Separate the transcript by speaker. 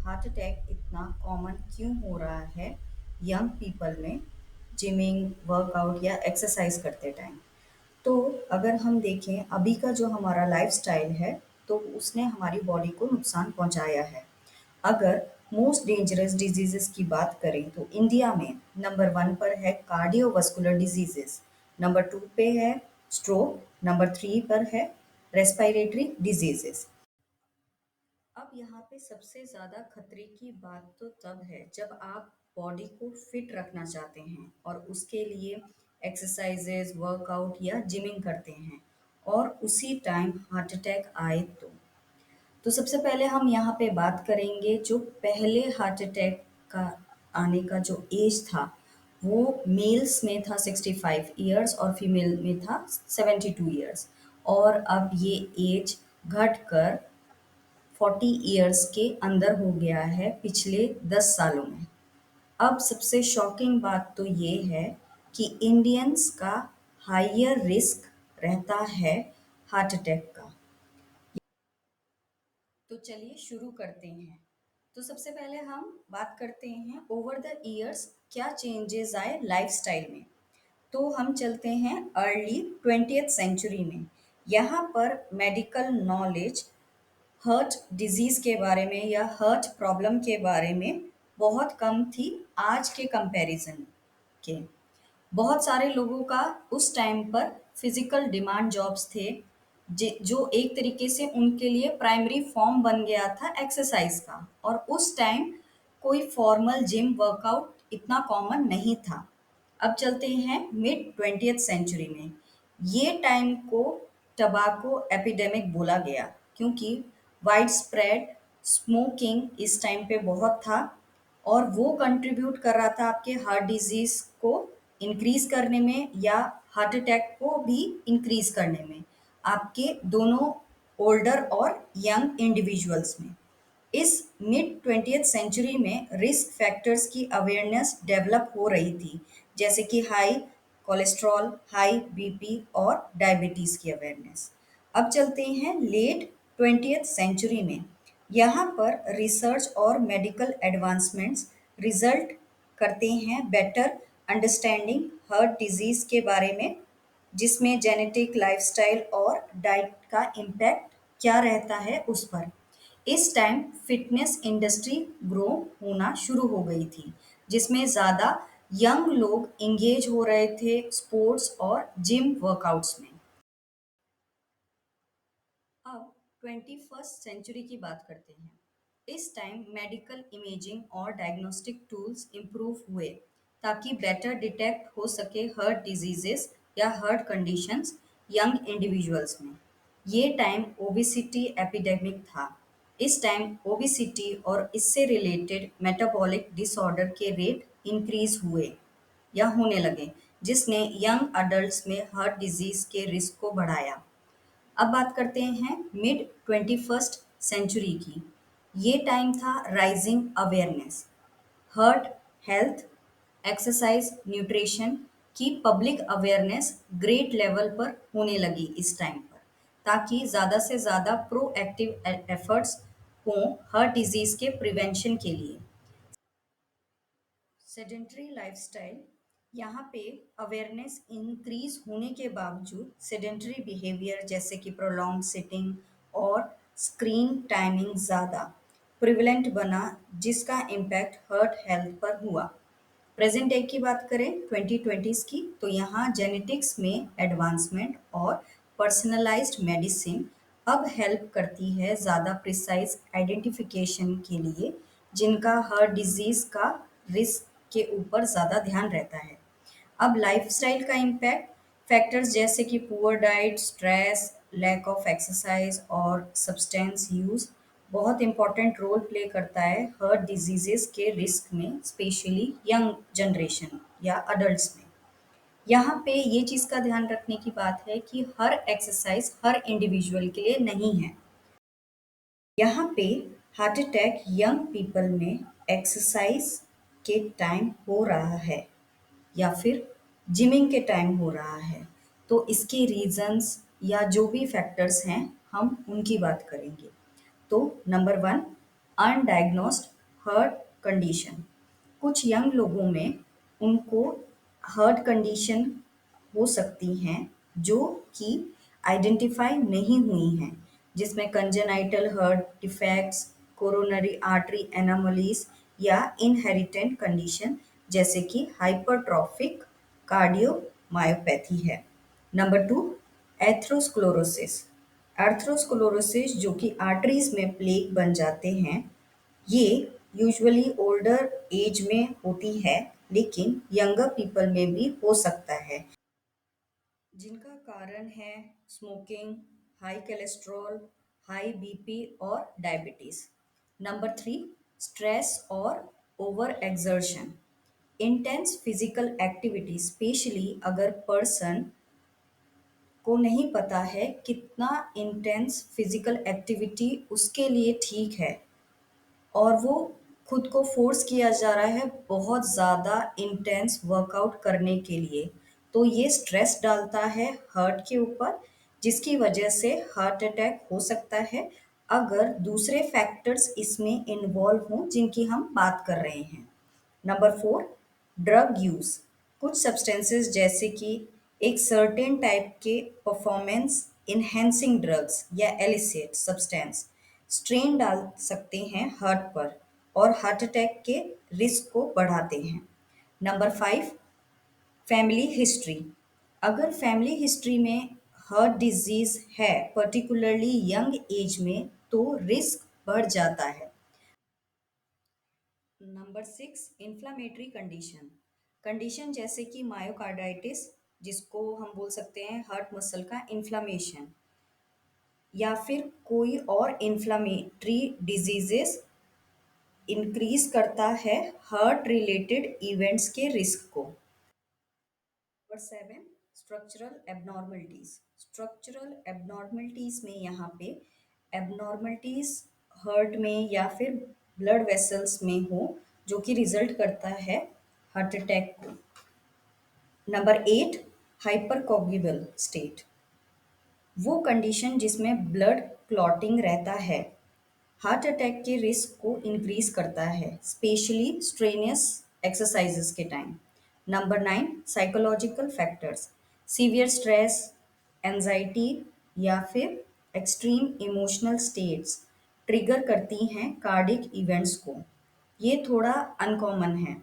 Speaker 1: Heart attack इतना common क्यों हो रहा है यंग पीपल में, जिमिंग, वर्कआउट या एक्सरसाइज करते टाइम। तो अगर हम देखें अभी का जो हमारा लाइफस्टाइल है, तो उसने हमारी बॉडी को नुकसान पहुंचाया है। अगर मोस्ट डेंजरस डिजीजेस की बात करें तो इंडिया में नंबर 1 पर है कार्डियोवास्कुलर डिजीजेस, नंबर 2 पे है स्ट्रोक, नंबर 3 पर है रेस्पिरेटरी डिजीजेस। अब यहाँ पे सबसे ज़्यादा खतरे की बात तो तब है जब आप बॉडी को फिट रखना चाहते हैं और उसके लिए एक्सरसाइजेज, वर्कआउट या जिमिंग करते हैं और उसी टाइम हार्ट अटैक आए तो सबसे पहले हम यहाँ पे बात करेंगे जो पहले हार्ट अटैक का आने का जो एज था, वो मेल्स में था 65 इयर्स और फीमेल में था 72 इयर्स, और अब ये एज घटकर 40 इयर्स के अंदर हो गया है पिछले 10 सालों में। अब सबसे शॉकिंग बात तो ये है कि इंडियंस का हायर रिस्क रहता है हार्ट अटैक का। तो चलिए शुरू करते हैं। तो सबसे पहले हम बात करते हैं ओवर द इयर्स क्या चेंजेस आए लाइफस्टाइल में। तो हम चलते हैं अर्ली 20th सेंचुरी में। यहाँ पर मेडिकल नॉलेज हार्ट डिजीज़ के बारे में या हार्ट प्रॉब्लम के बारे में बहुत कम थी आज के कंपैरिजन के। बहुत सारे लोगों का उस टाइम पर फिजिकल डिमांड जॉब्स थे, जो एक तरीके से उनके लिए प्राइमरी फॉर्म बन गया था एक्सरसाइज का, और उस टाइम कोई फॉर्मल जिम वर्कआउट इतना कॉमन नहीं था। अब चलते हैं मिड 20th सेंचुरी में। ये टाइम को टबाको एपिडेमिक बोला गया क्योंकि वाइड स्प्रेड स्मोकिंग इस टाइम पे बहुत था, और वो कंट्रीब्यूट कर रहा था आपके हार्ट डिजीज को इंक्रीज करने में या हार्ट अटैक को भी इंक्रीज करने में, आपके दोनों ओल्डर और यंग इंडिविजुअल्स में। इस मिड 20th सेंचुरी में रिस्क फैक्टर्स की अवेयरनेस डेवलप हो रही थी, जैसे कि हाई कोलेस्ट्रॉल, हाई बीपी और डायबिटीज की अवेयरनेस। अब चलते हैं लेट 20th सेंचुरी में। यहाँ पर रिसर्च और मेडिकल एडवांसमेंट्स रिजल्ट करते हैं बेटर अंडरस्टैंडिंग हार्ट डिजीज के बारे में, जिसमें जेनेटिक, लाइफस्टाइल और डाइट का इम्पैक्ट क्या रहता है उस पर। इस टाइम फिटनेस इंडस्ट्री ग्रो होना शुरू हो गई थी, जिसमें ज़्यादा यंग लोग इंगेज हो रहे थे स्पोर्ट्स और जिम वर्कआउट्स में। अब 21st सेंचुरी की बात करते हैं। इस टाइम मेडिकल इमेजिंग और डायग्नोस्टिक टूल्स इम्प्रूव हुए ताकि बेटर डिटेक्ट हो सके हार्ट डिजीजेस या हार्ट कंडीशंस यंग इंडिविजुअल्स में। ये टाइम ओबिसिटी एपिडेमिक था। इस टाइम ओबिसिटी और इससे रिलेटेड मेटाबॉलिक डिसऑर्डर के रेट इंक्रीज हुए या होने लगे, जिसने यंग अडल्ट्स में हार्ट डिजीज के रिस्क को बढ़ाया। अब बात करते हैं मिड 21st सेंचुरी की। ये टाइम था rising awareness, heart health, exercise, nutrition की पब्लिक अवेयरनेस ग्रेट लेवल पर होने लगी इस टाइम पर, ताकि ज़्यादा से ज़्यादा प्रोएक्टिव एफर्ट्स हों हार्ट डिजीज़ के प्रिवेंशन के लिए। सेडेंटरी लाइफस्टाइल, यहाँ पे अवेयरनेस इंक्रीज होने के बावजूद सेडेंटरी बिहेवियर जैसे कि प्रोलॉन्ग सिटिंग और स्क्रीन टाइमिंग ज़्यादा प्रिवलेंट बना, जिसका इम्पैक्ट हार्ट हेल्थ पर हुआ। प्रेजेंट डे की बात करें 2020s की, तो यहाँ जेनेटिक्स में एडवांसमेंट और पर्सनलाइज्ड मेडिसिन अब हेल्प करती है ज़्यादा प्रिसाइज आइडेंटिफिकेशन के लिए, जिनका हार्ट डिजीज़ का रिस्क के ऊपर ज़्यादा ध्यान रहता है। अब लाइफस्टाइल का इम्पैक्ट फैक्टर्स जैसे कि poor diet, stress, lack of exercise और सब्सटेंस यूज़ बहुत इम्पॉर्टेंट रोल प्ले करता है हार्ट डिजीजेस के रिस्क में, स्पेशली यंग जनरेशन या अडल्ट्स में। यहाँ पे ये चीज़ का ध्यान रखने की बात है कि हर एक्सरसाइज हर इंडिविजुअल के लिए नहीं है। यहाँ पे हार्ट अटैक यंग पीपल में एक्सरसाइज के टाइम हो रहा है या फिर जिमिंग के टाइम हो रहा है, तो इसके रीजंस या जो भी फैक्टर्स हैं हम उनकी बात करेंगे। तो नंबर 1, अनडायग्नोस्ड हार्ट कंडीशन। कुछ यंग लोगों में उनको हार्ट कंडीशन हो सकती हैं जो कि आइडेंटिफाई नहीं हुई हैं, जिसमें congenital heart defects, coronary artery anomalies या इनहेरिटेंट कंडीशन जैसे कि हाइपरट्रॉफिक कार्डियोमायोपैथी है। Number two, atherosclerosis. एथ्रोस्क्लेरोसिस जो कि आर्टरीज में प्लेग बन जाते हैं, ये यूजुअली ओल्डर एज में होती है, लेकिन यंगर पीपल में भी हो सकता है, जिनका कारण है smoking, high cholesterol, high BP और डायबिटीज। नंबर थ्री, स्ट्रेस और over exertion. Intense physical activity, specially अगर पर्सन को नहीं पता है कितना इंटेंस फिजिकल एक्टिविटी उसके लिए ठीक है, और वो खुद को फोर्स किया जा रहा है बहुत ज़्यादा इंटेंस वर्कआउट करने के लिए, तो ये स्ट्रेस डालता है हार्ट के ऊपर, जिसकी वजह से हार्ट अटैक हो सकता है अगर दूसरे फैक्टर्स इसमें इन्वॉल्व हों जिनकी हम बात कर रहे हैं। Number four, drug use. कुछ सब्सटेंसेस जैसे कि एक सर्टेन टाइप के परफॉर्मेंस इन्हेंसिंग ड्रग्स या एलिसिट सब्सटेंस स्ट्रेन डाल सकते हैं हार्ट पर और हार्ट अटैक के रिस्क को बढ़ाते हैं। Number five, family history. अगर फैमिली हिस्ट्री में हार्ट डिजीज है पर्टिकुलरली यंग एज में तो रिस्क बढ़ जाता है। Number six, inflammatory condition. Condition जैसे कि मायोकार्डाइटिस, जिसको हम बोल सकते हैं हार्ट मसल का इन्फ्लामेशन, या फिर कोई और इन्फ्लामेटरी डिजीजेस इंक्रीज करता है हार्ट रिलेटेड इवेंट्स के रिस्क को। Number seven, structural abnormalities. Structural abnormalities में यहाँ पे एबनॉर्मलिटीज हार्ट में या फिर ब्लड वेसल्स में हो जो कि रिजल्ट करता है हार्ट अटैक को। Number eight, hypercoagulable state. वो कंडीशन जिसमें ब्लड क्लॉटिंग रहता है हार्ट अटैक के रिस्क को इंक्रीज करता है, स्पेशली स्ट्रेनियस एक्सरसाइजेस के time. Number nine, psychological factors. Severe stress, anxiety या फिर एक्सट्रीम इमोशनल स्टेट्स ट्रिगर करती हैं कार्डिक इवेंट्स को। ये थोड़ा अनकॉमन है,